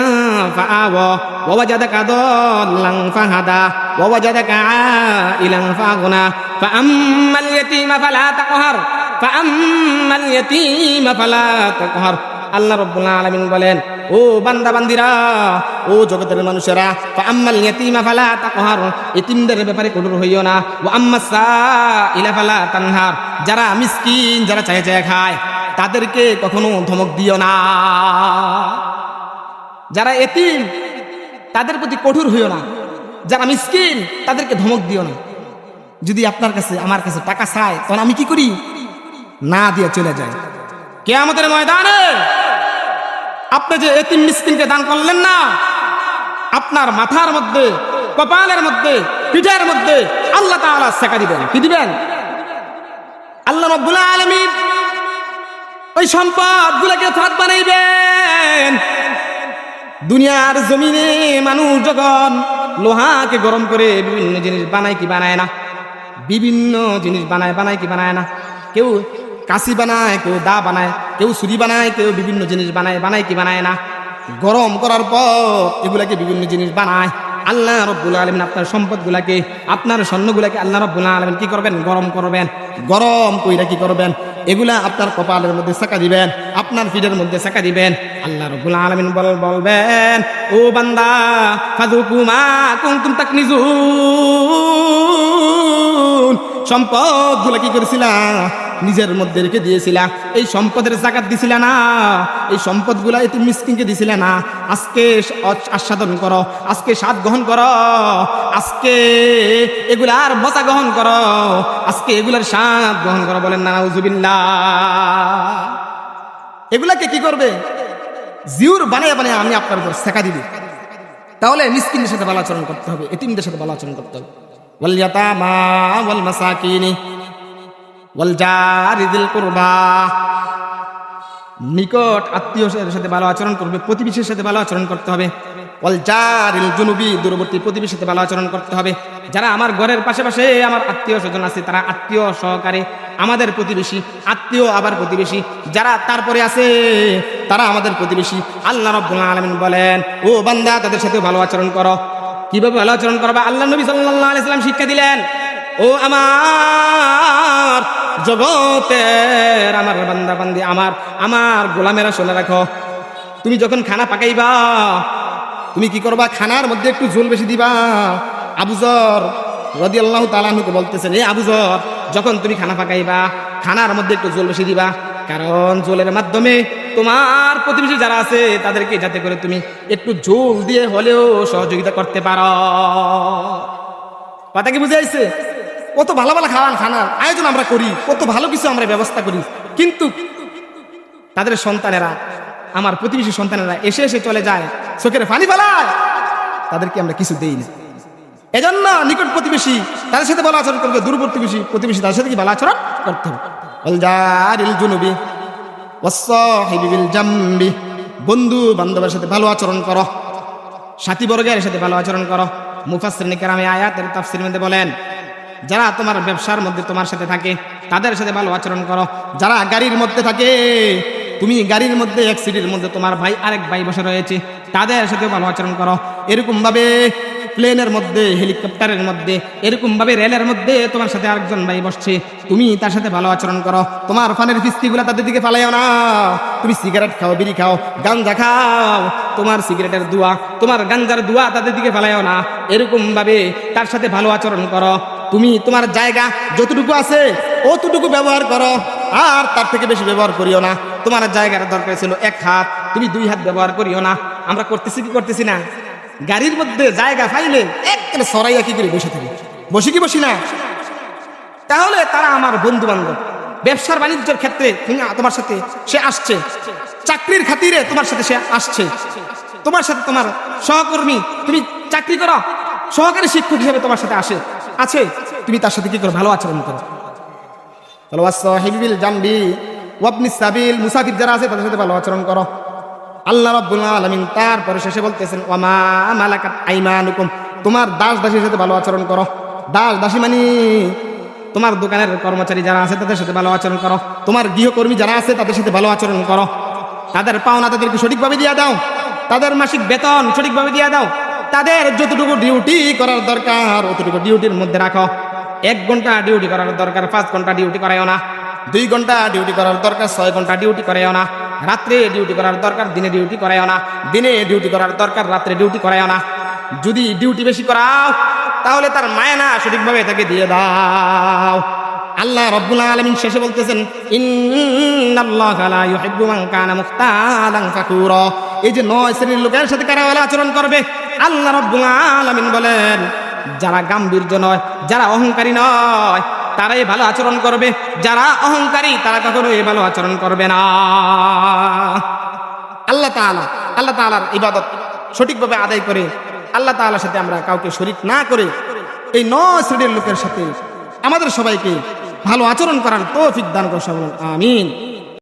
Speaker 1: ফাআওয়া ওয়া ওয়াজাদাকা দাল্লান ফাহাদা ওয়া ওয়াজাদাকা আইলান ফাগনা ফাআম্মাল ইয়াতীমা ফালা তাকহার ফাআম্মাল ইয়াতীমা ফালা তাকহার। আল্লাহ রাব্বুল আলামিন বলেন, ও বান্দা বান্দিরা, ও জগতের মানুষেরা, ফাআম্মাল ইয়াতীমা ফালা তাকহার, এতিমদের ব্যাপারে কঠোর হইও না। ওয়া আম্মাস সাইলা ফালা তানহার, যারা মিসকিন, যারা চায় চায় খায়, তাদেরকে কখনো ধমক দিও না। যারা এতিম তাদের প্রতি কঠোর হইও না। যারা মিসকিন তাদেরকে ধমক দিও না। যদি আপনার কাছে আমার কাছে টাকা চায়, তখন আমি কি করি? না দিয়ে চলে যাই। কিয়ামতের ময়দানে আপনি যে এতিম মিসকিনকে দান করলেন না, আপনার মাথার মধ্যে, কপালের মধ্যে, পিঠের মধ্যে আল্লাহ তাআলা শেখা দিবেন। কি দিবেন? আল্লাহ রাব্বুল আলামিন ওই সম্পদগুলোকে ফাঁদ বানাইবেন। দুনিয়ার জমিনে মানুষ যখন লোহাকে গরম করে বিভিন্ন জিনিস বানায় কি বানায় না? বিভিন্ন জিনিস বানায় কি বানায় না? কেউ কাশি বানায়, কেউ দা বানায়, কেউ ছুরি বানায়, কেউ বিভিন্ন জিনিস বানায় কি বানায় না? গরম করার পর এগুলাকে বিভিন্ন জিনিস বানায়। আল্লাহ রাব্বুল আলামিন আপনার সম্পদগুলাকে, আপনার স্বর্ণগুলাকে আল্লাহ রাব্বুল আলামিন কি করবেন? গরম করবেন। গরম কইরা কি করবেন? এগুলা আপনার কপালের মধ্যে চাকা দিবেন, আপনার পিঠের মধ্যে চাকা দিবেন। আল্লাহ রাব্বুল আলামিন বলবেন, ও বান্দা, ফাযুকু মা কুনতুম তাকনিজুন, সম্পদগুলা কি করেছিলা? নিজের মধ্যে রেখে দিয়েছিলা। এই সম্পদের জাকাত দিছিলা না, এই সম্পদগুলা এতিম মিসকিনকে দিছিলা না। আজকে আস্বাদন করো, আজকে স্বাদ গ্রহণ করো, আজকে এগুলার মজা গ্রহণ করো, আজকে এগুলার স্বাদ গ্রহণ করো। বলেন না নাউজুবিল্লাহ। এগুলাকে কি করবে? জিউর বানিয়ে বানিয়ে আমি আপনার উপর শেখা দিবি। তাহলে মিসকিনদের সাথে ভালো আচরণ করতে হবে, এতিমদের সাথে ভালো আচরণ করতে হবে। ওয়াল ইয়াতামা ওয়াল মাসাকিনি ওয়াল জারি যিল কুরবা, নিকট আত্মীয়ের সাথে ভালো আচরণ করবে, প্রতিবেশীর সাথে ভালো আচরণ করতে হবে। ওয়াল জারিল জুনুবি, দূরবর্তী প্রতিবেশীর সাথে ভালো আচরণ করতে হবে। যারা আমার ঘরের পাশে আমার আত্মীয় স্বজন আছে, তারা আত্মীয় সহকারে আমাদের প্রতিবেশী, আত্মীয় আবার প্রতিবেশী, যারা তারপরে আছে তারা আমাদের প্রতিবেশী। আল্লাহ রাব্বুল আলামিন বলেন, ও বান্দা, তাদের সাথে ভালো আচরণ করো। কিভাবে ভালো আচরণ করবা? আল্লাহ নবী সাল্লাল্লাহু আলাইহি সাল্লাম শিক্ষা দিলেন, ও আমার জগতের আমার বান্দা বান্দি, আমার গোলামেরা শুনে রাখো, তুমি যখন খানা পাকাইবা, তুমি কি করবা? খানার মধ্যে একটু ঝোল বেশি দিবা। আবু যর রাদিয়াল্লাহু তাআলা আনহুকে বলতেছেন, এই আবু যর, যখন তুমি খানা পাকাইবা, খানার মধ্যে একটু ঝোল বেশি দিবা, কারণ ঝোলের মাধ্যমে তোমার প্রতিবেশী যারা আছে তাদেরকে যাতে করে তুমি একটু ঝোল দিয়ে হলেও সহযোগিতা করতে পারো। কথা কি বুঝে আসছে? কত ভালো ভালো খানার আয়োজন আমরা করি, কত ভালো কিছু আমরা ব্যবস্থা করি, কিন্তু তাদের সন্তানেরা, আমার প্রতিবেশী সন্তানেরা এসে চলে যায়, চোখের পানি ফেলায়, তাদেরকে আমরা কিছু দেই না। এজন্য নিকট প্রতিবেশী তাদের সাথে ভালো আচরণ করবে, দূর প্রতিবেশী তাদের সাথে কি ভালো আচরণ করতে হবে। ওয়াল জারিল জুনুবি ওয়াস সাহিবি বিল জামবি, বন্ধু বান্ধবের সাথে ভালো আচরণ করো, সাথী বর্গের সাথে ভালো আচরণ করো। মুফাসসিরিনে কেরামে আয়াতের তাফসীরের মধ্যে বলেন, যারা তোমার ব্যবসার মধ্যে তোমার সাথে থাকে তাদের সাথে ভালো আচরণ করো। যারা গাড়ির মধ্যে থাকে, তুমি গাড়ির মধ্যে এক সিটের মধ্যে তোমার ভাই আরেক ভাই বসে রয়েছে, তাদের সাথে ভালো আচরণ করো। এরকম ভাবে প্লেনের মধ্যে, হেলিকপ্টারের মধ্যে, এরকম ভাবে রেলের মধ্যে তোমার সাথে আরেকজন ভাই বসছে, তুমি তার সাথে ভালো আচরণ করো। তোমার ফানের ফিস্তিগুলা তাদের দিকে ফালাইও না। তুমি সিগারেট খাও, বিড়ি খাও, গাঞ্জা খাও, তোমার সিগারেটের দুয়া, তোমার গাঞ্জার দুয়া তাদের দিকে ফালাইও না। এরকম ভাবে তার সাথে ভালো আচরণ করো। তুমি তোমার জায়গা যতটুকু আছে অতটুকু ব্যবহার করো, আর তার থেকে বেশি ব্যবহার করিও না। তোমার জায়গার দরকার ছিল 1 হাত, তুমি 2 হাত ব্যবহার করিও না। আমরা করতেছি কি করতেছি না? গাড়ির মধ্যে জায়গা পাইলে একেবারে সরাইয়া কি করে বসে থাকি, বসি কি বসি না? তাহলে তারা আমার বন্ধু বান্ধব। ব্যবসার বাণিজ্যের ক্ষেত্রে তুমি তোমার সাথে সে আসছে, চাকরির খাতিরে তোমার সাথে সে আসছে, তোমার সাথে তোমার সহকর্মী, তুমি চাকরি করো, সহকারী শিক্ষক হিসেবে তোমার সাথে আছে, তুমি তার সাথে কি করো? ভালো আচরণ করো। ওয়াসসাহিবিল জামবি ওয়াবনিস সাবিল, মুসাফির যারা আছে তাদের সাথে ভালো আচরণ করো। আল্লাহ রাব্বুল আলামিন তারপরে শেষে বলতেছেন, ওয়ামা মালাকাত আইমানুকুম, তোমার দাস দাসীর সাথে ভালো আচরণ করো। দাস দাসী মানে তোমার দোকানের কর্মচারী যারা আছে তাদের সাথে ভালো আচরণ করো। তোমার গৃহকর্মী যারা আছে তাদের সাথে ভালো আচরণ করো। তাদের পাওনা তাদেরকে সঠিকভাবে দিয়ে দাও, তাদের মাসিক বেতন সঠিকভাবে দিয়ে দাও। তাদের যতটুকু ডিউটি করার দরকার অতটুকু ডিউটির মধ্যে রাখো। 1 ঘন্টা ডিউটি করার দরকার 5 ঘন্টা ডিউটি করাইও না। 2 ঘন্টা ডিউটি করার দরকার 6 ঘন্টা ডিউটি করাইও না। রাত্রে ডিউটি করার দরকার দিনে ডিউটি করাইও না। দিনে ডিউটি করার দরকার রাত্রে ডিউটি করাইও না। যদি ডিউটি বেশি করাও তাহলে তার মায়না সঠিকভাবে তাকে দিয়ে দাও। আল্লাহ রাব্বুল আলামিন শেষে বলতেছেন, ইন্নাল্লাহা লা ইউহিব্বু মান কানা মুখতালান ফাকুরা। এই যে 9 শ্রেণীর লোকের সাথে কারা ভালো আচরণ করবে, আল্লাহ রাব্বুল আলামিন বলেন, যারা গাম্ভীর্য নয়, যারা অহংকারী নয়, তারাই ভালো আচরণ করবে। যারা অহংকারী তারা কখনোই ভালো আচরণ করবে না। আল্লাহ তাআলার ইবাদত সঠিকভাবে আদায় করে, আল্লাহ তাআলার সাথে আমরা কাউকে শরীক না করে এই 9 শ্রেণীর লোকের সাথে আমাদের সবাইকে ভালো আচরণ করার তৌফিক দান করুন। আমিন।